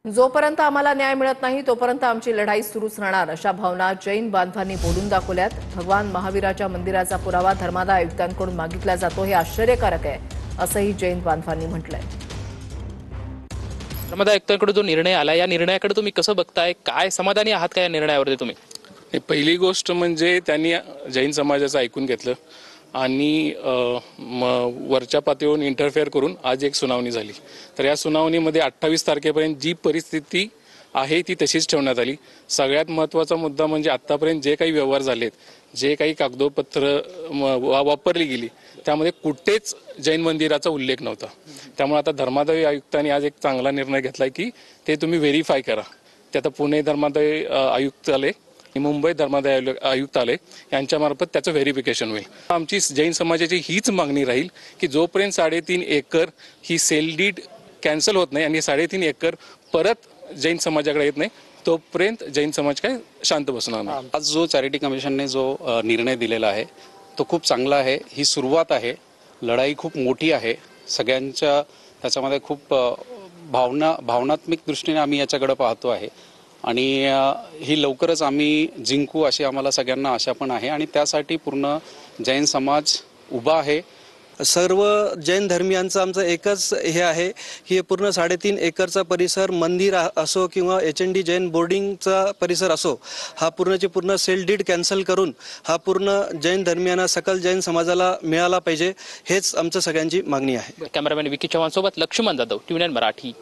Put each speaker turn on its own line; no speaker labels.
जोपर्यंत आम्हाला न्याय मिळत नाही तोपर्यंत आमची लढाई सुरूच राहणार, अशा भावना जैन बांधवांनी बोलून दाखवल्यात। भगवान महावीराच्या मंदिराचा पुरावा धर्मादाय आयुक्तांकडून मागितला जातो, हे आश्चर्यकारक आहे, असंही जैन बांधवांनी म्हटलंय।
धर्मादाय आयुक्तांकडून जो निर्णय आला, या निर्णयाकडे तुम्ही कसं बघताय? काय समाधानी आहात का या निर्णयावरती तुम्ही?
पहिली गोष्ट म्हणजे त्यांनी जैन समाजाचं ऐकून घेतलं आणि वरच्या पातळीवरून इंटरफेअर करून आज एक सुनावणी झाली। तर या सुनावणीमध्ये 28 तारखेपर्यंत जी परिस्थिती आहे ती तशीच ठेवण्यात आली। सगळ्यात महत्त्वाचा मुद्दा म्हणजे आतापर्यंत जे काही व्यवहार झालेत, जे काही कागदोपत्र वापरली गेली, त्यामध्ये कुठेच जैन मंदिराचा उल्लेख नव्हता। त्यामुळे आता धर्मादाय आयुक्तांनी आज एक चांगला निर्णय घेतलाय की ते तुम्ही व्हेरीफाय करा। ते आता पुणे धर्मादाय आयुक्तालय, मुंबई धर्मादाय आयुक्तालय यांच्यामार्फत त्याचं व्हेरिफिकेशन होईल। आमची जैन समाजाची हीच मागणी राहील की जोपर्यंत 3.5 एकर ही सेल डीड कॅन्सल होत नाही आणि 3.5 एकर परत जैन समाजाकडे येत नाही तोपर्यंत जैन समाज काय शांत बसणार नाही।
आज जो चॅरिटी कमिशनने जो निर्णय दिलेला आहे तो खूप चांगला आहे। ही सुरुवात आहे, लढाई खूप मोठी आहे, सगळ्यांच्या त्याच्यामध्ये खूप भावनात्मक दृष्टीने आम्ही याच्याकडे पाहतो आहे आणि ही लवकरच आम्ही जिंकू अशी आम्हाला सगळ्यांना आशा पण आहे आणि त्यासाठी पूर्ण जैन समाज उभा आहे।
सर्व जैन धर्मियांचं आमचं एकच हे आहे की पूर्ण 3.5 एकरचा परिसर, मंदिर असो किंवा HND जैन बोर्डिंगचा परिसर असो, हा पूर्णची पूर्ण सेल डीड कॅन्सल करून हा पूर्ण जैन धर्मियांना, सकल जैन समाजाला मिळाला पाहिजे, हेच आमचं सगळ्यांची मागणी आहे।
कॅमेरामॅन विकी चव्हाण सोबत लक्ष्मण जाधव, TVNN मराठी।